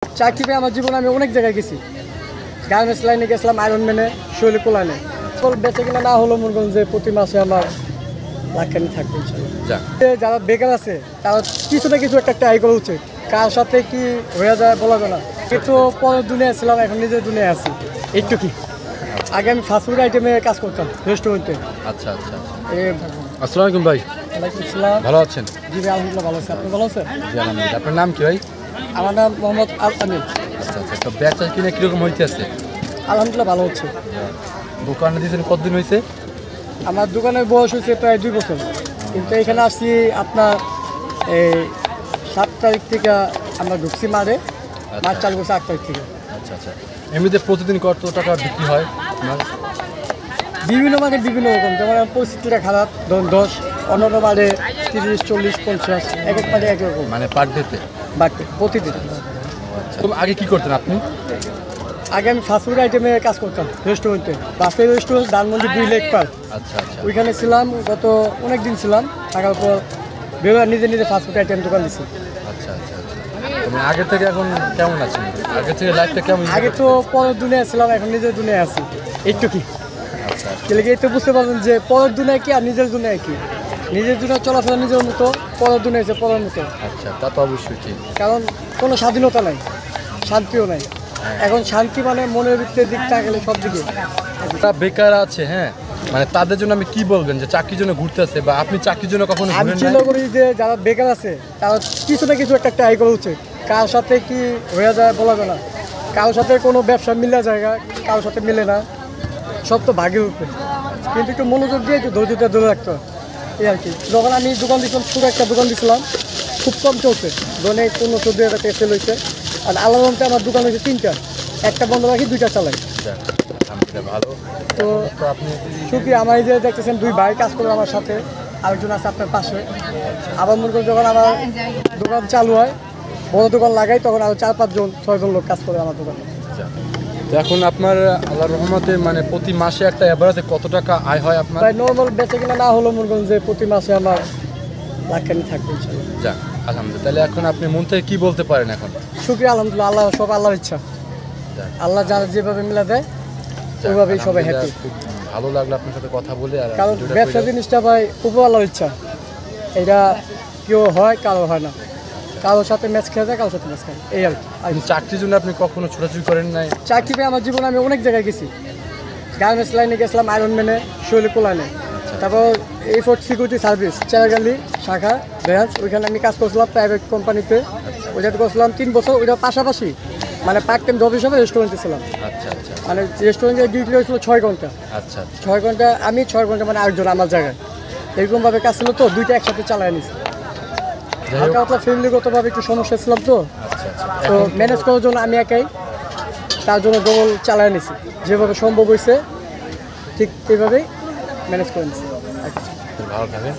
চাকরি পেয়ে আমার জীবনে আমি অনেক জায়গায় গেছি। গার্মেন্টস লাইনে গেছিলাম, আয়রন ম্যানে, শৈলী কোলানে। বেঁচে কিনা না হলো মনে করেন যে প্রতি মাসে আমার লাখখানি থাকবে ইনশাল্লাহ। যারা বেকার আছে তারা কিছু না কিছু একটা ট্রাই করা উচিত। কার সাথে কি হয়ে যায় বলা যায় না। কিন্তু পরের দুনিয়া ছিলাম, এখন নিজের দুনিয়ায় আছি। একটু কি আগে আমি ফাস্টফুড আইটেমে কাজ করতাম রেস্টুরেন্টে। আচ্ছা আচ্ছা। আসসালামু আলাইকুম ভাই। ওয়ালাইকুম আসসালাম। ভালো আছেন? জি ভাই, আলহামদুলিল্লাহ ভালো আছি। আপনি ভালো আছেন? জি আলহামদুলিল্লাহ। আপনার নাম কি ভাই? আমার নাম মোহাম্মদ আল আমিন। আচ্ছা আচ্ছা। তো ব্যবসা কিনে কীরকম হইতেছে? আলহামদুলিল্লাহ ভালো হচ্ছে। দোকানে দিয়েছেন কতদিন হয়েছে? আমার দোকানের বয়স হয়েছে প্রায় 2 বছর, কিন্তু এখানে আসছি আপনার এই 7 তারিখ থেকে আমরা ঢুকছি মারে, মাছ চালু করছে 8 তারিখ থেকে। আচ্ছা আচ্ছা। এমনিতে প্রতিদিন কত টাকা বিক্রি হয় আপনার? বিভিন্ন মাঠে বিভিন্ন রকম, যেমন পরিস্থিতিটা খারাপ, ধরুন 10, অন্যান্য মাঠে 30, 40, 50, এক এক মাঠে এক রকম মানে পার ডেতে? বাড়তে প্রতিদিন। আচ্ছা। তো আগে কি করতেন আপনি? আগে আমি ফাস্টফুড আইটেমে কাজ করতাম রেস্টুরেন্টে, বাসের রেস্টুরেন্ট ধানমন্ডি 2 লেক পার। আচ্ছা আচ্ছা। ওইখানে ছিলাম গত অনেক দিন ছিলাম, থাকার পর বেরোয় নিজে নিজে ফাস্টফুড আইটেম দোকান দিচ্ছি। আচ্ছা আচ্ছা আচ্ছা। মানে আগে থেকে এখন কেমন আছেন? আগে থেকে লাইফটা কেমন? আগে তো পরের দুনিয়ায় ছিলাম, এখন নিজের দুনিয়ায় আছি। একটু কি আচ্ছা আচ্ছা। তাহলে এই তো বুঝতে পারবেন যে পরের দুনিয়ায় কি আর নিজের দুনিয়ায় কি। নিজের দুনিয়া চলাফেরা নিজের মতো, পরের দুনিয়া হচ্ছে পরের মতো। আচ্ছা, তা তো অবশ্যই ঠিক। কারণ কোনো স্বাধীনতা নাই, শান্তিও নাই। এখন শান্তি মানে মনের ভিতরে দিকটা গেলে সব দিকে। যারা বেকার আছে, হ্যাঁ, মানে তাদের জন্য আমি কি বলবেন যে চাকরির জন্য ঘুরতে আছে, বা আপনি চাকরির জন্য কখনো আমি ঘুরেন চিন্তা নাই? করি যে যারা বেকার আছে তারা কিছু না কিছু একটা ট্রাই করা উচিত। কার সাথে কি হয়ে যায় বলা যায় না। কারোর সাথে কোনো ব্যবসা মিলে জায়গা, কারোর সাথে মিলে না, সব তো ভাগের উপরে। কিন্তু একটু মনোযোগ দিয়ে একটু ধৈর্যটা ধরে রাখতে হয়, এই আর কি। যখন আমি দোকান দিয়েছিলাম, ছোটো একটা দোকান দিয়েছিলাম, খুব কম চলছে, ধরুন 15-14 হাজার টাকা সেল হয়েছে। আর আল্লাহর রহমতে আমার দোকান হয়েছে 3টা, একটা বন্ধ রাখি 2টা চালাই। যাক, আলহামদুলিল্লাহ ভালো। তো তো আপনি সুখী, আমার এই যে দেখতেছেন 2 ভাই কাজ করে আমার সাথে, আরেকজন আছে আপনার পাশে। আবার মনে করেন যখন আমার দোকান চালু হয়, বড় দোকান লাগাই, তখন আরও 4-5 জন 6 জন লোক কাজ করে আমার দোকানে। তো এখন আপনার আল্লাহর রহমতে মানে প্রতি মাসে একটা এভারেজে কত টাকা আয় হয় আপনার? প্রায় নর্মাল বেঁচে কিনা না হলো মনে করেন যে প্রতি মাসে আমার লাখখানি থাকবে ইনশাল্লাহ। যাক আলহামদুলিল্লাহ। তাহলে এখন আপনি মন থেকে কি বলতে পারেন এখন? শুকরিয়া, আলহামদুলিল্লাহ, আল্লাহ সব আল্লাহর ইচ্ছা। যাক, আল্লাহ যারা যেভাবে মিলা দেয় যাক, ওইভাবেই সবাই হ্যাপি। আলহামদুলিল্লাহ, খুব ভালো লাগলো আপনার সাথে কথা বলে। আর কারণ ভিডিওটা ব্যবসা করে- জিনিসটা ভাই উপর আল্লাহর ইচ্ছা, এটা কেউ হয় কারো হয় না। কারোর সাথে ম্যাচ খেয়ে যায়, কারোর সাথে ম্যাচ খেয়ে যায়, এই আর কি। আপনি চাকরির জন্য আপনি কখনো ছোটাছুটি করেন নাই? চাকরি পেয়ে আমার জীবনে আমি অনেক জায়গায় গেছি। গার্মেন্টস লাইনে গেছিলাম, আয়রন ম্যানে, শৈলী কোলানে। তারপর A4 সিকিউরিটি সার্ভিস, চেরাগালি শাখা ব্রাঞ্চ, ওইখানে আমি কাজ করছিলাম প্রাইভেট কোম্পানিতে। ওইটাতে করছিলাম 3 বছর। ওইটার পাশাপাশি মানে পার্ট টাইম জব হিসাবে রেস্টুরেন্টে ছিলাম। আচ্ছা আচ্ছা মানে রেস্টুরেন্টের ডিউটি হয়েছিল 6 ঘন্টা। আচ্ছা আচ্ছা। 6 ঘন্টা আমি, 6 ঘন্টা মানে আরেকজন আমার জায়গায়। এরকমভাবে কাজ ছিল, তো 2টা একসাথে চালায় নিছি। যাই হোক, হালকা পাতলা ফ্যামিলিগতভাবে একটু সমস্যা ছিলাম, তো আচ্ছা আচ্ছা। তো ম্যানেজ করার জন্য আমি একাই, তার জন্য ডবল চালায় নিছি। যেভাবে সম্ভব হয়েছে ঠিক এইভাবেই ম্যানেজ করে নিছি। ভালো থাকেন।